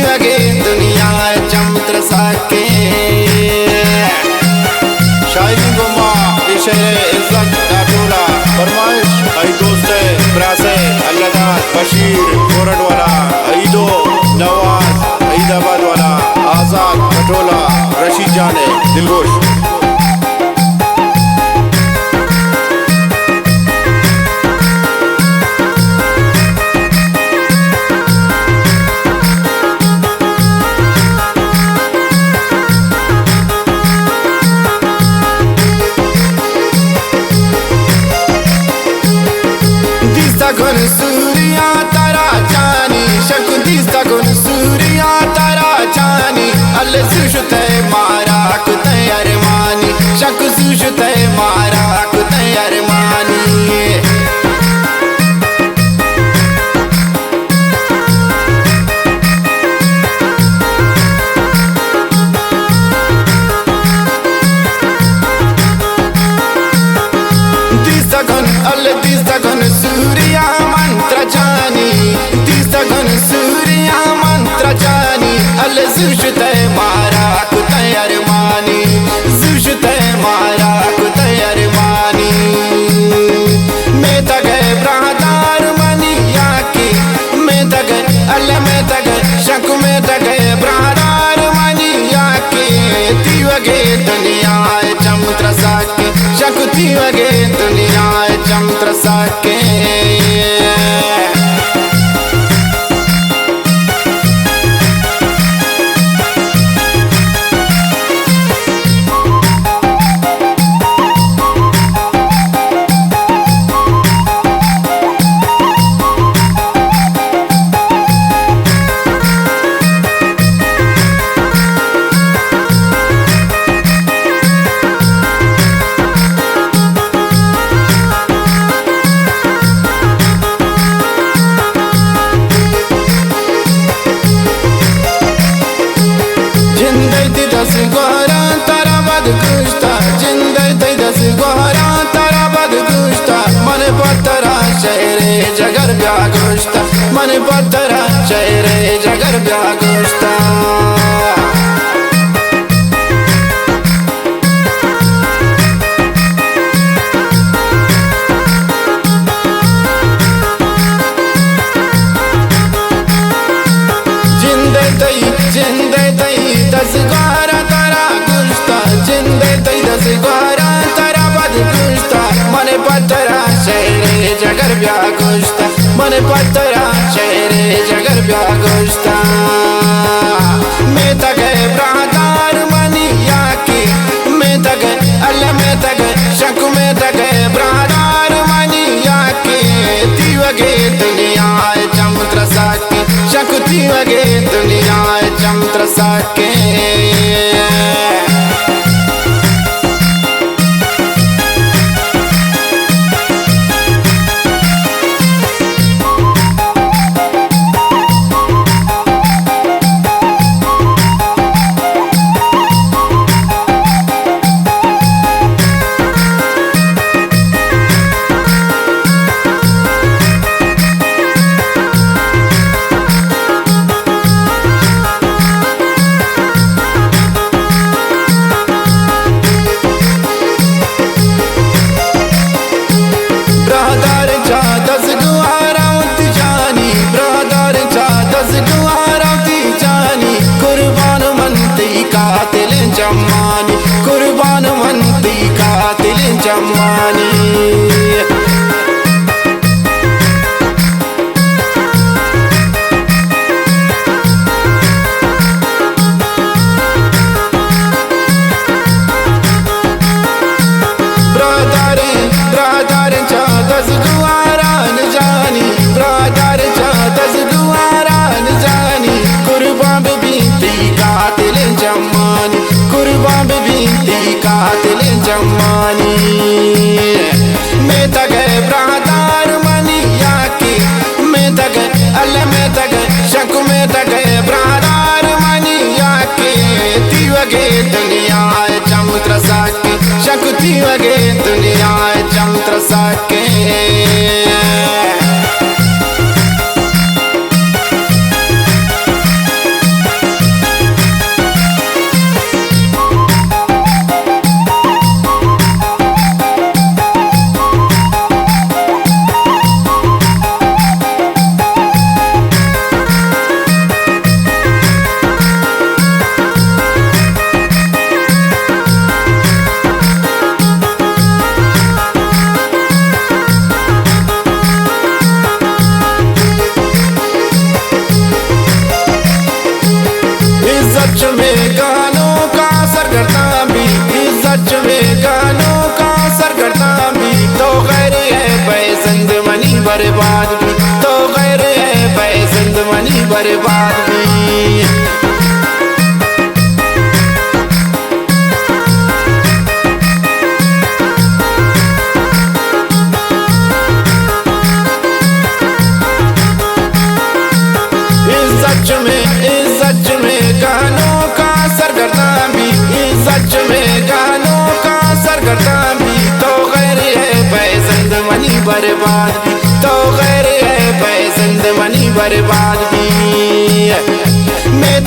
वगे दुनिया चमत्र साके शायरी गुमा शेर इज्जत डाटोला फरमाइश आई दोस्त ब्रासे अल्लाह बशीर कोरट वाला ईदो नवाज ईदाबाद वाला आजाद पटोला रशीद जाने दिलगोश gun surya tara chani shak dista gun surya tara chani al sushte mara kute armani shak sushte mara kute armani dista gun surya mantra chani dista gun surya mantra chani al sushte mara kute armani sushte mara kute armani मैं तगे brother मनी याकी मैं तगे अल्लाह मैं तगे शक मैं तगे brother मनी याकी तीवगे दुनिया चमत्र साके शक तीवगे दुनिया चमत्र साके दस गोहरा तारा बद गुश्ता जिंदगी दस गोहरा तारा बद गुश्ता मन पतरा शहरे जगर ब्या गुश्ता मन पतरा शहरे जगर ब्या गुश्ता जिंदगी दस गोहरा तारा गुश्ता जिंदगी दस गोहरा तारा बद गुश्ता मन पतरा शहरे जगर ब्या गुश्ता मन पतरा शहरे जगर ब्या गुश्ता मैं तगे ब्रादार मनी याकी मैं तगे अल्लाह मैं तगे शक मैं तगे ब्रादार मनी याकी तीवगे दुनिया चमत्र साके शक तीवगे दुनिया चमत्र साके जमानी कुर्बान मनती कातिल जमानी ब्रादर जा दस दुआरा न जानी ब्रादर जा दस दुआरा न जानी कुर्बान बीती कातिल जमानी कुर्बान बीती कातिल जमानी मैं तगे ब्रादार मनी याकी मैं तगे अल्लाह मैं तगे शक मैं तगे ब्रादार मनी याकी तीवगे दुनिया चमत्र साके शक तीवगे दुनिया चमत्र साके सच में गानों का सरगर्दा भी, सच में गानों का सरगर्दा भी, तो गैर है पसंद मनी बर्बाद भी, तो गैर है पसंद मनी बर्बाद भी। सच में गानों का सरगर्दा भी, सच में गानों का सरगर्दा भी, तो गैर है पसंद मनी बर्बाद भी, तो गैर है पसंद मनी बर्बाद भी। मैं